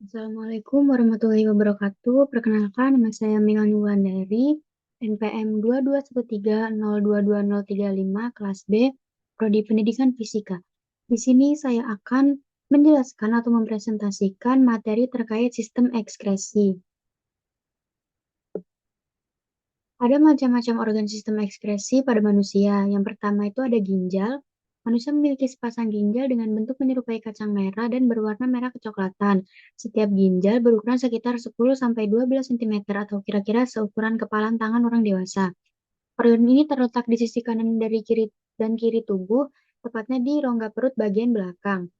Assalamualaikum warahmatullahi wabarakatuh. Perkenalkan, nama saya Milani Wulandari, NPM 22130220035, kelas B, Prodi Pendidikan Fisika. Di sini saya akan menjelaskan atau mempresentasikan materi terkait sistem ekskresi. Ada macam-macam organ sistem ekskresi pada manusia. Yang pertama itu ada ginjal. Manusia memiliki sepasang ginjal dengan bentuk menyerupai kacang merah dan berwarna merah kecoklatan. Setiap ginjal berukuran sekitar 10-12 cm atau kira-kira seukuran kepalan tangan orang dewasa. Organ ini terletak di sisi kanan dari kiri dan kiri tubuh, tepatnya di rongga perut bagian belakang.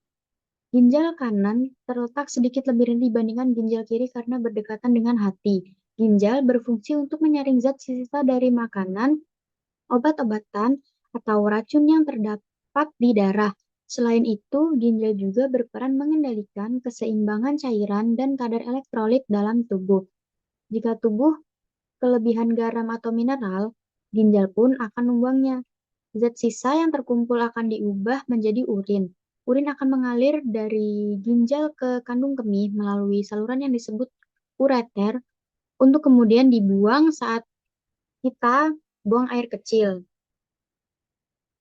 Ginjal kanan terletak sedikit lebih rendah dibandingkan ginjal kiri karena berdekatan dengan hati. Ginjal berfungsi untuk menyaring zat sisa dari makanan, obat-obatan, atau racun yang terdapat di darah. Selain itu, ginjal juga berperan mengendalikan keseimbangan cairan dan kadar elektrolit dalam tubuh. Jika tubuh kelebihan garam atau mineral, ginjal pun akan membuangnya. Zat sisa yang terkumpul akan diubah menjadi urin. Urin akan mengalir dari ginjal ke kandung kemih melalui saluran yang disebut ureter untuk kemudian dibuang saat kita buang air kecil.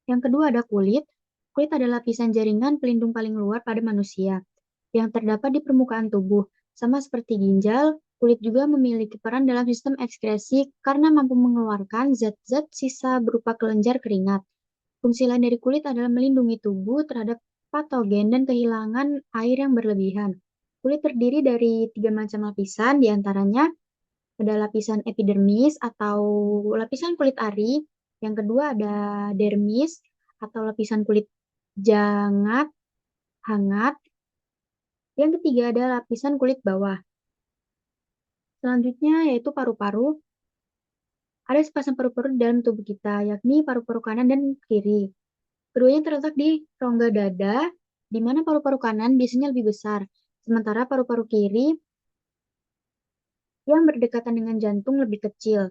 Yang kedua ada kulit. Kulit adalah lapisan jaringan pelindung paling luar pada manusia yang terdapat di permukaan tubuh. Sama seperti ginjal, kulit juga memiliki peran dalam sistem ekskresi karena mampu mengeluarkan zat-zat sisa berupa kelenjar keringat. Fungsi lain dari kulit adalah melindungi tubuh terhadap patogen dan kehilangan air yang berlebihan. Kulit terdiri dari 3 macam lapisan, diantaranya ada lapisan epidermis atau lapisan kulit ari, yang kedua ada dermis atau lapisan kulit jangat, hangat, yang ketiga ada lapisan kulit bawah. Selanjutnya yaitu paru-paru. Ada sepasang paru-paru di dalam tubuh kita, yakni paru-paru kanan dan kiri. Keduanya terletak di rongga dada, di mana paru-paru kanan biasanya lebih besar, sementara paru-paru kiri yang berdekatan dengan jantung lebih kecil.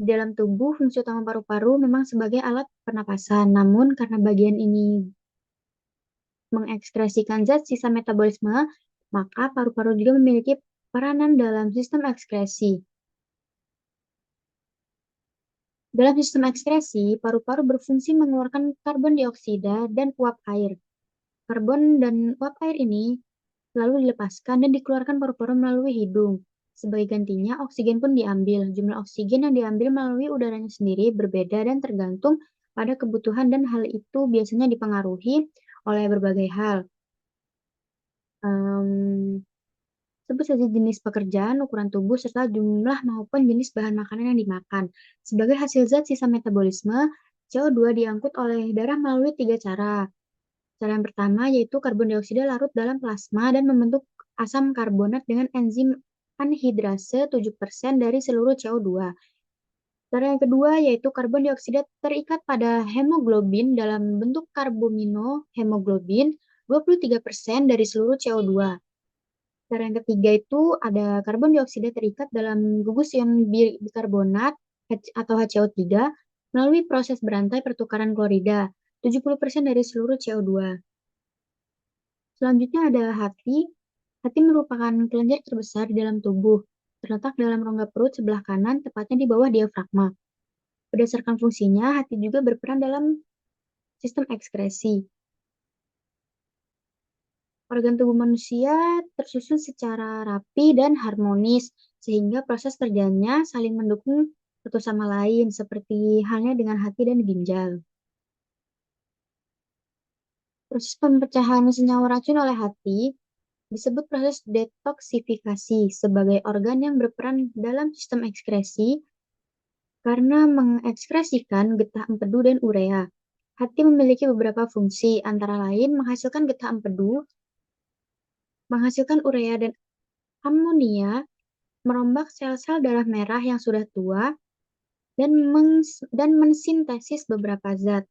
Di dalam tubuh, fungsi utama paru-paru memang sebagai alat pernapasan, namun karena bagian ini mengekskresikan zat sisa metabolisme, maka paru-paru juga memiliki peranan dalam sistem ekskresi. Dalam sistem ekskresi, paru-paru berfungsi mengeluarkan karbon dioksida dan uap air. Karbon dan uap air ini lalu dilepaskan dan dikeluarkan paru-paru melalui hidung. Sebagai gantinya, oksigen pun diambil. Jumlah oksigen yang diambil melalui udaranya sendiri berbeda dan tergantung pada kebutuhan dan hal itu biasanya dipengaruhi oleh berbagai hal. Um, Sebut saja jenis pekerjaan, ukuran tubuh, serta jumlah maupun jenis bahan makanan yang dimakan. Sebagai hasil zat sisa metabolisme, CO2 diangkut oleh darah melalui 3 cara. Cara yang pertama yaitu karbon dioksida larut dalam plasma dan membentuk asam karbonat dengan enzim anhidrase 7% dari seluruh CO2. Cara yang kedua yaitu karbon dioksida terikat pada hemoglobin dalam bentuk karbomino hemoglobin 23% dari seluruh CO2. Cara yang ketiga itu ada karbon dioksida terikat dalam gugus ion bikarbonat atau HCO3 melalui proses berantai pertukaran klorida 70% dari seluruh CO2. Selanjutnya ada hati. Hati merupakan kelenjar terbesar di dalam tubuh, terletak dalam rongga perut sebelah kanan, tepatnya di bawah diafragma. Berdasarkan fungsinya, hati juga berperan dalam sistem ekskresi. Organ tubuh manusia tersusun secara rapi dan harmonis, sehingga proses kerjanya saling mendukung satu sama lain, seperti halnya dengan hati dan ginjal. Proses pemecahan senyawa racun oleh hati disebut proses detoksifikasi sebagai organ yang berperan dalam sistem ekskresi karena mengekskresikan getah empedu dan urea. Hati memiliki beberapa fungsi, antara lain menghasilkan getah empedu, menghasilkan urea dan amonia, merombak sel-sel darah merah yang sudah tua, dan mensintesis beberapa zat.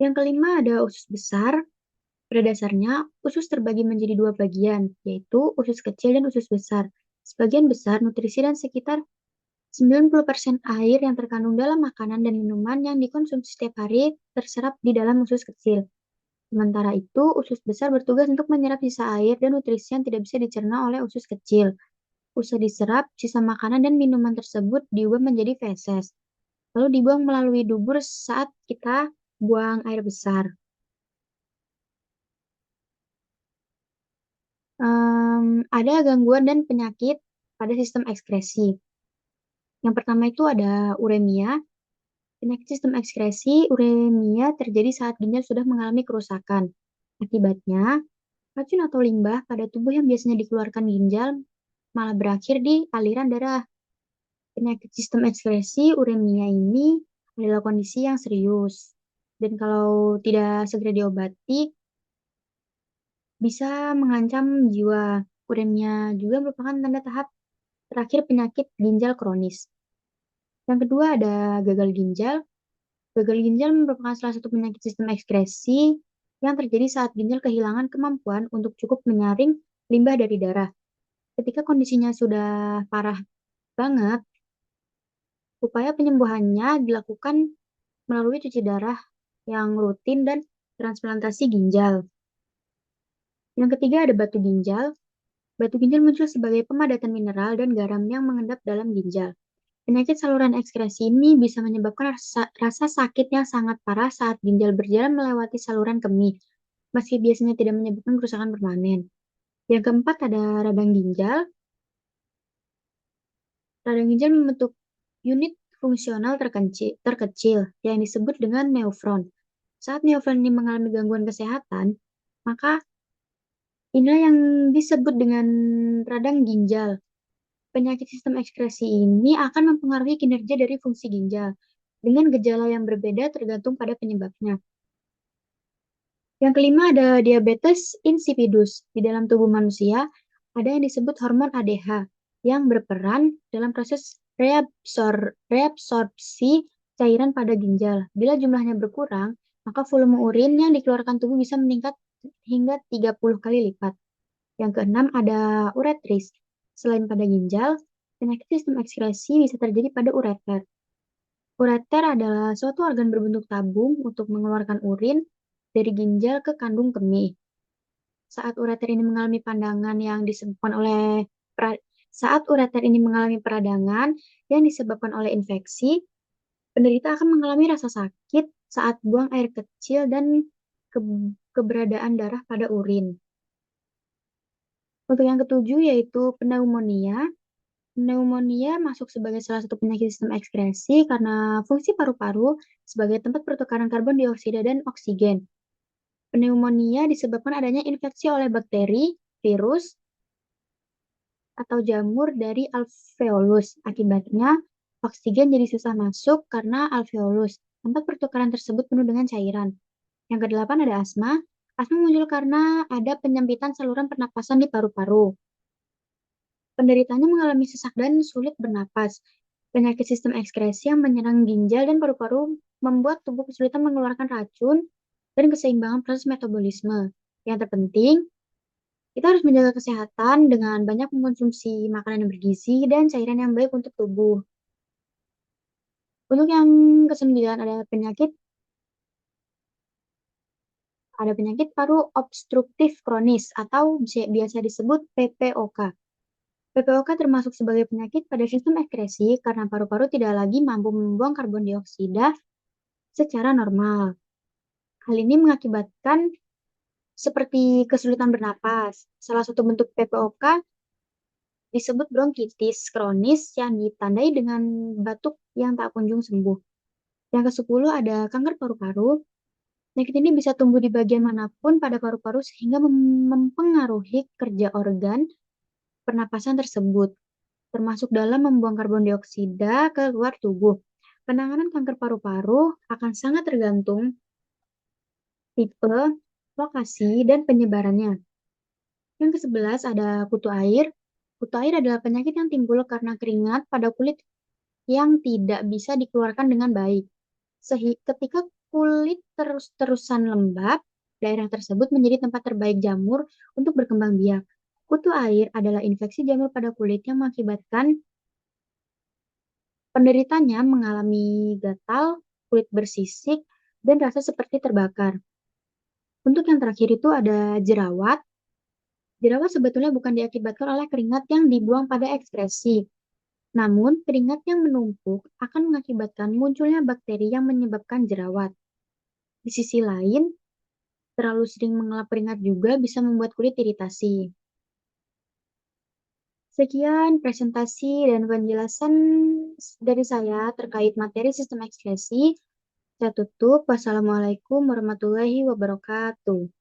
Yang kelima ada usus besar. Pada dasarnya, usus terbagi menjadi 2 bagian, yaitu usus kecil dan usus besar. Sebagian besar nutrisi dan sekitar 90% air yang terkandung dalam makanan dan minuman yang dikonsumsi setiap hari terserap di dalam usus kecil. Sementara itu, usus besar bertugas untuk menyerap sisa air dan nutrisi yang tidak bisa dicerna oleh usus kecil. Usai diserap, sisa makanan dan minuman tersebut diubah menjadi feses, lalu dibuang melalui dubur saat kita buang air besar. Ada gangguan dan penyakit pada sistem ekskresi. Yang pertama itu ada uremia. Penyakit sistem ekskresi uremia terjadi saat ginjal sudah mengalami kerusakan. Akibatnya, racun atau limbah pada tubuh yang biasanya dikeluarkan ginjal malah berakhir di aliran darah. Penyakit sistem ekskresi uremia ini adalah kondisi yang serius. Dan kalau tidak segera diobati, bisa mengancam jiwa. Uremia juga merupakan tanda tahap terakhir penyakit ginjal kronis. Yang kedua ada gagal ginjal. Gagal ginjal merupakan salah satu penyakit sistem ekskresi yang terjadi saat ginjal kehilangan kemampuan untuk cukup menyaring limbah dari darah. Ketika kondisinya sudah parah banget, upaya penyembuhannya dilakukan melalui cuci darah yang rutin dan transplantasi ginjal. Yang ketiga ada batu ginjal. Batu ginjal muncul sebagai pemadatan mineral dan garam yang mengendap dalam ginjal. Penyakit saluran ekskresi ini bisa menyebabkan rasa sakit yang sangat parah saat ginjal berjalan melewati saluran kemih, meski biasanya tidak menyebabkan kerusakan permanen. Yang keempat ada radang ginjal. Radang ginjal membentuk unit fungsional terkecil yang disebut dengan neufron. Saat neufron ini mengalami gangguan kesehatan, maka inilah yang disebut dengan radang ginjal. Penyakit sistem ekskresi ini akan mempengaruhi kinerja dari fungsi ginjal dengan gejala yang berbeda tergantung pada penyebabnya. Yang kelima ada diabetes insipidus. Di dalam tubuh manusia ada yang disebut hormon ADH yang berperan dalam proses reabsorpsi cairan pada ginjal. Bila jumlahnya berkurang, maka volume urin yang dikeluarkan tubuh bisa meningkat hingga 30 kali lipat. Yang keenam ada uretris. Selain pada ginjal, penyakit sistem ekskresi bisa terjadi pada ureter. Ureter adalah suatu organ berbentuk tabung untuk mengeluarkan urin dari ginjal ke kandung kemih. Saat ureter ini mengalami pandangan yang disebabkan oleh saat ureter ini mengalami peradangan yang disebabkan oleh infeksi, penderita akan mengalami rasa sakit saat buang air kecil dan keberadaan darah pada urin. Untuk yang ketujuh yaitu pneumonia. Pneumonia masuk sebagai salah satu penyakit sistem ekskresi karena fungsi paru-paru sebagai tempat pertukaran karbon dioksida dan oksigen. Pneumonia disebabkan adanya infeksi oleh bakteri, virus, atau jamur dari alveolus. Akibatnya, oksigen jadi susah masuk karena alveolus. Tempat pertukaran tersebut penuh dengan cairan. Yang kedelapan ada asma. Asma muncul karena ada penyempitan saluran pernapasan di paru-paru. Penderitanya mengalami sesak dan sulit bernapas. Penyakit sistem ekskresi yang menyerang ginjal dan paru-paru membuat tubuh kesulitan mengeluarkan racun dan keseimbangan proses metabolisme. Yang terpenting, kita harus menjaga kesehatan dengan banyak mengkonsumsi makanan yang bergizi dan cairan yang baik untuk tubuh. Untuk yang kesembilan ada penyakit paru obstruktif kronis atau biasa disebut PPOK. PPOK termasuk sebagai penyakit pada sistem ekskresi karena paru-paru tidak lagi mampu membuang karbon dioksida secara normal. Hal ini mengakibatkan seperti kesulitan bernapas. Salah satu bentuk PPOK disebut bronkitis kronis yang ditandai dengan batuk yang tak kunjung sembuh. Yang ke-10 ada kanker paru-paru. Penyakit ini bisa tumbuh di bagian manapun pada paru-paru sehingga mempengaruhi kerja organ pernapasan tersebut, termasuk dalam membuang karbon dioksida ke luar tubuh. Penanganan kanker paru-paru akan sangat tergantung tipe, lokasi, dan penyebarannya. Yang ke-11 ada kutu air. Kutu air adalah penyakit yang timbul karena keringat pada kulit yang tidak bisa dikeluarkan dengan baik. Ketika kulit terus-terusan lembab, daerah tersebut menjadi tempat terbaik jamur untuk berkembang biak. Kutu air adalah infeksi jamur pada kulit yang mengakibatkan penderitanya mengalami gatal, kulit bersisik, dan rasa seperti terbakar. Untuk yang terakhir itu ada jerawat. Jerawat sebetulnya bukan diakibatkan oleh keringat yang dibuang pada ekspresi. Namun, keringat yang menumpuk akan mengakibatkan munculnya bakteri yang menyebabkan jerawat. Di sisi lain, terlalu sering mengelap keringat juga bisa membuat kulit iritasi. Sekian presentasi dan penjelasan dari saya terkait materi sistem ekspresi. Saya tutup. Wassalamualaikum warahmatullahi wabarakatuh.